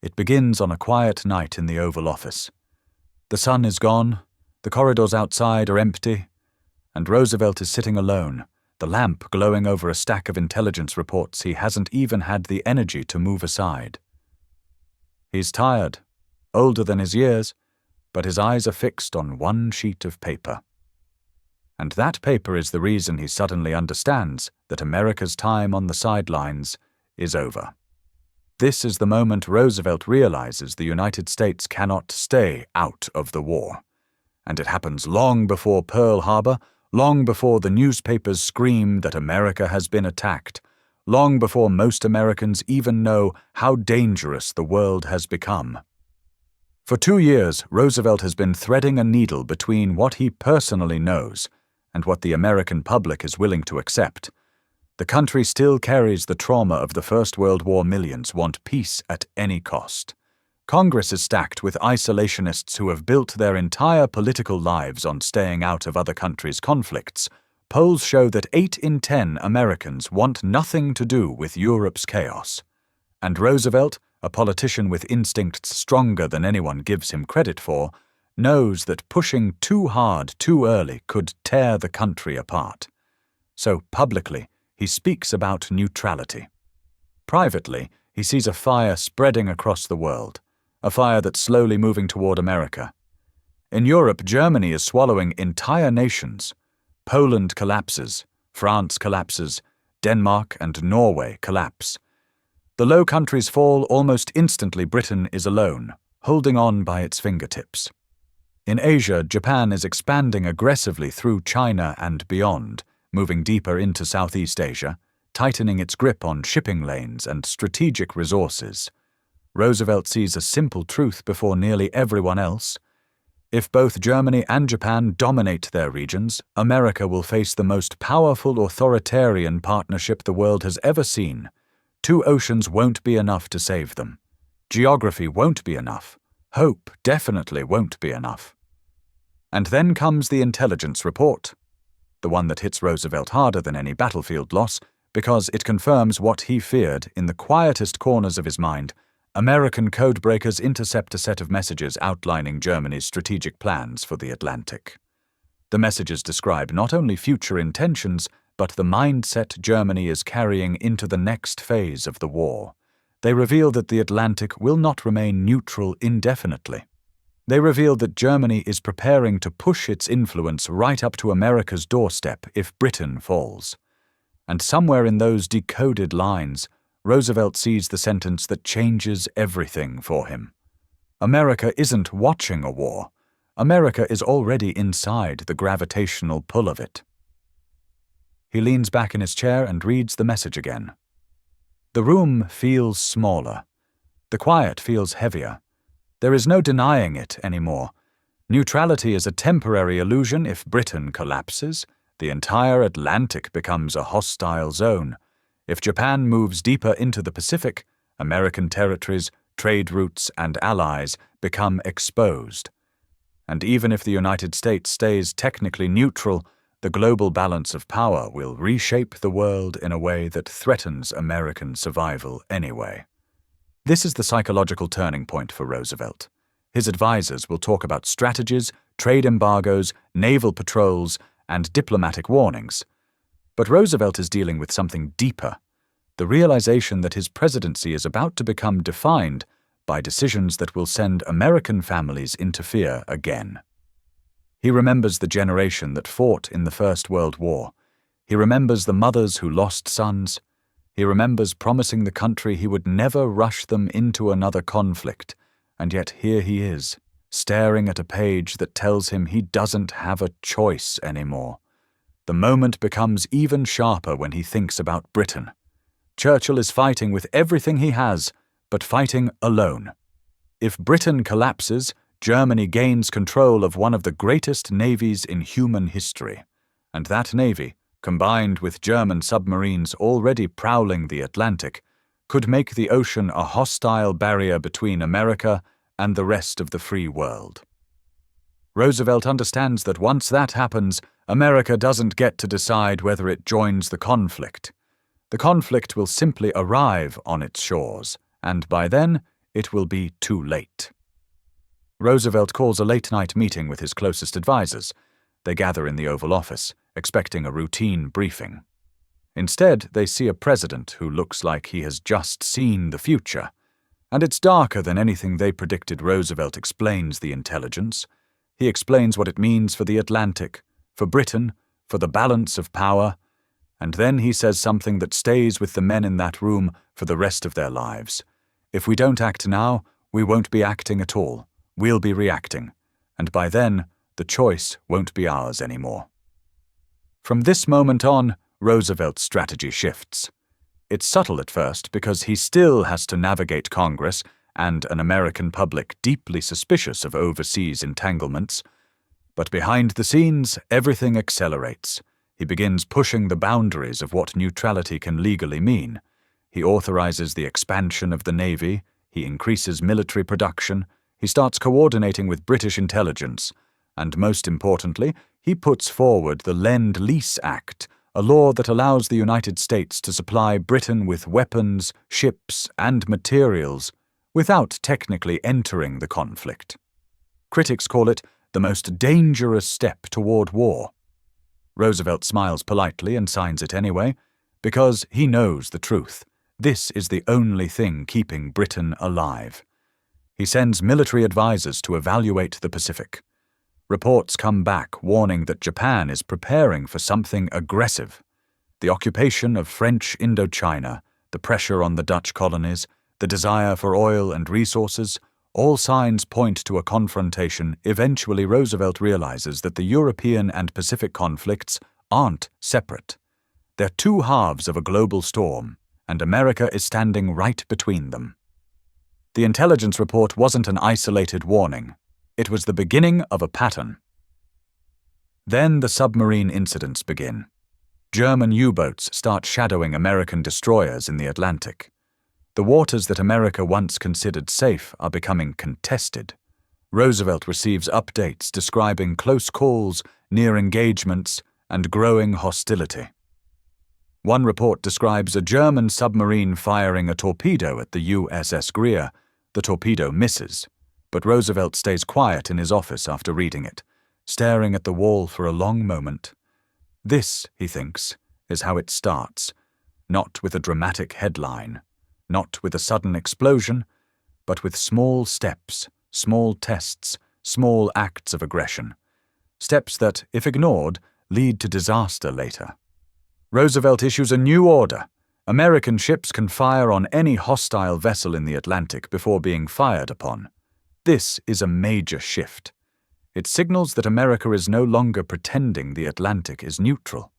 It begins on a quiet night in the Oval Office. The sun is gone, the corridors outside are empty, and Roosevelt is sitting alone, the lamp glowing over a stack of intelligence reports he hasn't even had the energy to move aside. He's tired, older than his years, but his eyes are fixed on one sheet of paper. And that paper is the reason he suddenly understands that America's time on the sidelines is over. This is the moment Roosevelt realizes the United States cannot stay out of the war. And it happens long before Pearl Harbor, long before the newspapers scream that America has been attacked, long before most Americans even know how dangerous the world has become. For 2 years, Roosevelt has been threading a needle between what he personally knows and what the American public is willing to accept. The country still carries the trauma of the First World War. Millions want peace at any cost. Congress is stacked with isolationists who have built their entire political lives on staying out of other countries' conflicts. Polls show that 8 in 10 Americans want nothing to do with Europe's chaos. And Roosevelt, a politician with instincts stronger than anyone gives him credit for, knows that pushing too hard too early could tear the country apart. So publicly, he speaks about neutrality. Privately, he sees a fire spreading across the world, a fire that's slowly moving toward America. In Europe, Germany is swallowing entire nations. Poland collapses, France collapses, Denmark and Norway collapse. The Low Countries fall almost instantly. Britain is alone, holding on by its fingertips. In Asia, Japan is expanding aggressively through China and beyond, moving deeper into Southeast Asia, tightening its grip on shipping lanes and strategic resources. Roosevelt sees a simple truth before nearly everyone else. If both Germany and Japan dominate their regions, America will face the most powerful authoritarian partnership the world has ever seen. 2 oceans won't be enough to save them. Geography won't be enough. Hope definitely won't be enough. And then comes the intelligence report, the one that hits Roosevelt harder than any battlefield loss, because it confirms what he feared in the quietest corners of his mind. American codebreakers intercept a set of messages outlining Germany's strategic plans for the Atlantic. The messages describe not only future intentions, but the mindset Germany is carrying into the next phase of the war. They reveal that the Atlantic will not remain neutral indefinitely. They reveal that Germany is preparing to push its influence right up to America's doorstep if Britain falls. And somewhere in those decoded lines, Roosevelt sees the sentence that changes everything for him. America isn't watching a war. America is already inside the gravitational pull of it. He leans back in his chair and reads the message again. The room feels smaller. The quiet feels heavier. There is no denying it anymore. Neutrality is a temporary illusion. If Britain collapses, the entire Atlantic becomes a hostile zone. If Japan moves deeper into the Pacific, American territories, trade routes, and allies become exposed. And even if the United States stays technically neutral, the global balance of power will reshape the world in a way that threatens American survival anyway. This is the psychological turning point for Roosevelt. His advisors will talk about strategies, trade embargoes, naval patrols, and diplomatic warnings. But Roosevelt is dealing with something deeper, the realization that his presidency is about to become defined by decisions that will send American families into fear again. He remembers the generation that fought in the First World War. He remembers the mothers who lost sons. He remembers promising the country he would never rush them into another conflict, and yet here he is, staring at a page that tells him he doesn't have a choice anymore. The moment becomes even sharper when he thinks about Britain. Churchill is fighting with everything he has, but fighting alone. If Britain collapses, Germany gains control of one of the greatest navies in human history, and that navy, combined with German submarines already prowling the Atlantic, could make the ocean a hostile barrier between America and the rest of the free world. Roosevelt understands that once that happens, America doesn't get to decide whether it joins the conflict. The conflict will simply arrive on its shores, and by then, it will be too late. Roosevelt calls a late-night meeting with his closest advisors. They gather in the Oval Office, expecting a routine briefing. Instead, they see a president who looks like he has just seen the future. And it's darker than anything they predicted. Roosevelt explains the intelligence. He explains what it means for the Atlantic, for Britain, for the balance of power, and then he says something that stays with the men in that room for the rest of their lives. If we don't act now, we won't be acting at all. We'll be reacting, and by then, the choice won't be ours anymore. From this moment on, Roosevelt's strategy shifts. It's subtle at first because he still has to navigate Congress and an American public deeply suspicious of overseas entanglements. But behind the scenes, everything accelerates. He begins pushing the boundaries of what neutrality can legally mean. He authorizes the expansion of the Navy, he increases military production, he starts coordinating with British intelligence, and most importantly, he puts forward the Lend-Lease Act, a law that allows the United States to supply Britain with weapons, ships, and materials without technically entering the conflict. Critics call it the most dangerous step toward war. Roosevelt smiles politely and signs it anyway, because he knows the truth. This is the only thing keeping Britain alive. He sends military advisors to evaluate the Pacific. Reports come back warning that Japan is preparing for something aggressive. The occupation of French Indochina, the pressure on the Dutch colonies, the desire for oil and resources, all signs point to a confrontation. Eventually, Roosevelt realizes that the European and Pacific conflicts aren't separate. They're two halves of a global storm, and America is standing right between them. The intelligence report wasn't an isolated warning. It was the beginning of a pattern. Then the submarine incidents begin. German U-boats start shadowing American destroyers in the Atlantic. The waters that America once considered safe are becoming contested. Roosevelt receives updates describing close calls, near engagements, and growing hostility. One report describes a German submarine firing a torpedo at the USS Greer. The torpedo misses, but Roosevelt stays quiet in his office after reading it, staring at the wall for a long moment. This, he thinks, is how it starts, not with a dramatic headline, not with a sudden explosion, but with small steps, small tests, small acts of aggression. Steps that, if ignored, lead to disaster later. Roosevelt issues a new order. American ships can fire on any hostile vessel in the Atlantic before being fired upon. This is a major shift. It signals that America is no longer pretending the Atlantic is neutral.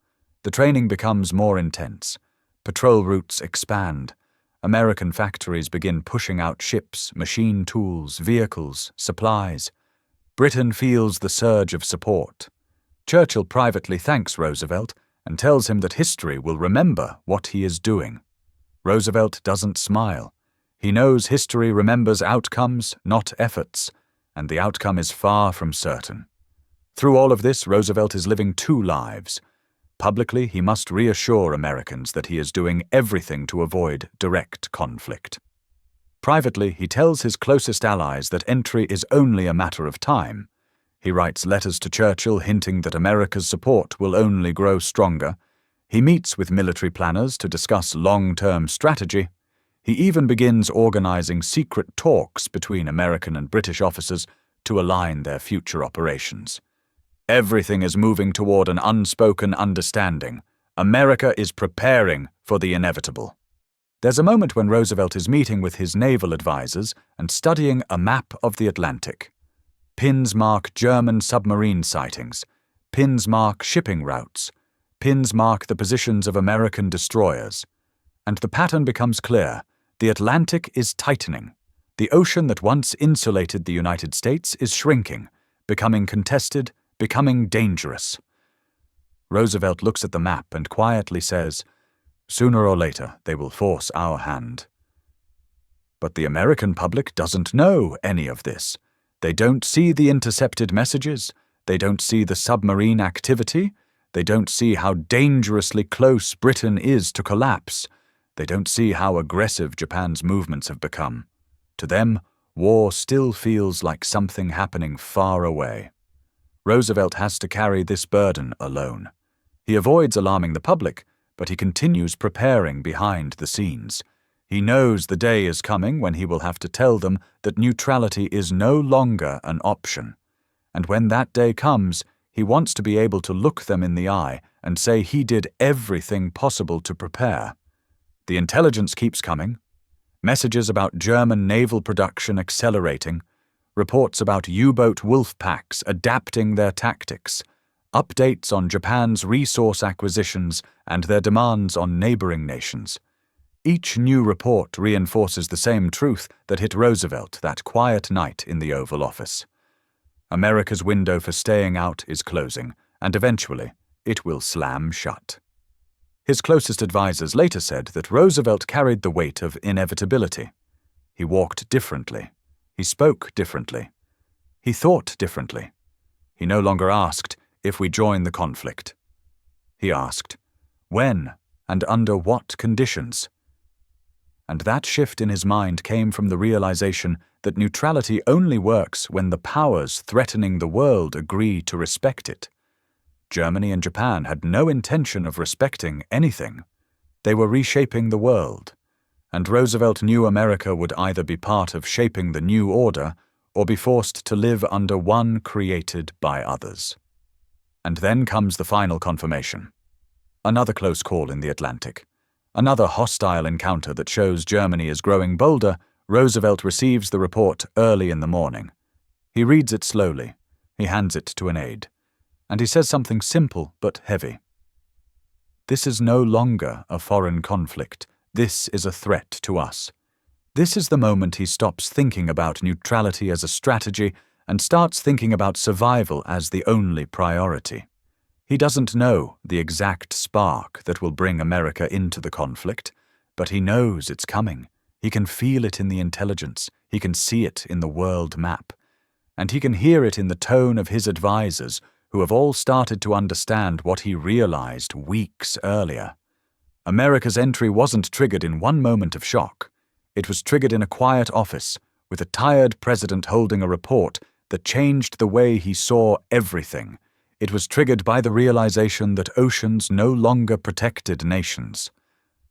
The training becomes more intense. Patrol routes expand. American factories begin pushing out ships, machine tools, vehicles, supplies. Britain feels the surge of support. Churchill privately thanks Roosevelt and tells him that history will remember what he is doing. Roosevelt doesn't smile. He knows history remembers outcomes, not efforts, and the outcome is far from certain. Through all of this, Roosevelt is living two lives. Publicly, he must reassure Americans that he is doing everything to avoid direct conflict. Privately, he tells his closest allies that entry is only a matter of time. He writes letters to Churchill hinting that America's support will only grow stronger. He meets with military planners to discuss long-term strategy. He even begins organizing secret talks between American and British officers to align their future operations. Everything is moving toward an unspoken understanding. America is preparing for the inevitable. There's a moment when Roosevelt is meeting with his naval advisors and studying a map of the Atlantic. Pins mark German submarine sightings. Pins mark shipping routes. Pins mark the positions of American destroyers. And the pattern becomes clear. The Atlantic is tightening. The ocean that once insulated the United States is shrinking, becoming contested, becoming dangerous. Roosevelt looks at the map and quietly says, "Sooner or later, they will force our hand." But the American public doesn't know any of this. They don't see the intercepted messages. They don't see the submarine activity. They don't see how dangerously close Britain is to collapse. They don't see how aggressive Japan's movements have become. To them, war still feels like something happening far away. Roosevelt has to carry this burden alone. He avoids alarming the public, but he continues preparing behind the scenes. He knows the day is coming when he will have to tell them that neutrality is no longer an option. And when that day comes, he wants to be able to look them in the eye and say he did everything possible to prepare. The intelligence keeps coming. Messages about German naval production accelerating, reports about U-boat wolf packs adapting their tactics, updates on Japan's resource acquisitions and their demands on neighboring nations. Each new report reinforces the same truth that hit Roosevelt that quiet night in the Oval Office. America's window for staying out is closing, and eventually it will slam shut. His closest advisers later said that Roosevelt carried the weight of inevitability. He walked differently. He spoke differently. He thought differently. He no longer asked if we join the conflict. He asked, when and under what conditions? And that shift in his mind came from the realization that neutrality only works when the powers threatening the world agree to respect it. Germany and Japan had no intention of respecting anything. They were reshaping the world, and Roosevelt knew America would either be part of shaping the new order or be forced to live under one created by others. And then comes the final confirmation. Another close call in the Atlantic. Another hostile encounter that shows Germany is growing bolder. Roosevelt receives the report early in the morning. He reads it slowly. He hands it to an aide. And he says something simple but heavy. This is no longer a foreign conflict. This is a threat to us. This is the moment he stops thinking about neutrality as a strategy and starts thinking about survival as the only priority. He doesn't know the exact spark that will bring America into the conflict, but he knows it's coming. He can feel it in the intelligence. He can see it in the world map. And he can hear it in the tone of his advisors, who have all started to understand what he realized weeks earlier. America's entry wasn't triggered in one moment of shock. It was triggered in a quiet office, with a tired president holding a report that changed the way he saw everything. It was triggered by the realization that oceans no longer protected nations,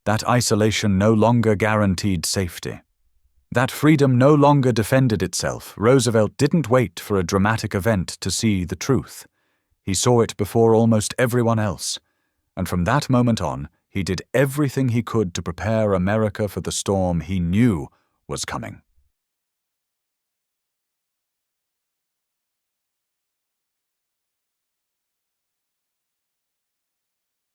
that isolation no longer guaranteed safety, that freedom no longer defended itself. Roosevelt didn't wait for a dramatic event to see the truth. He saw it before almost everyone else, and from that moment on, he did everything he could to prepare America for the storm he knew was coming.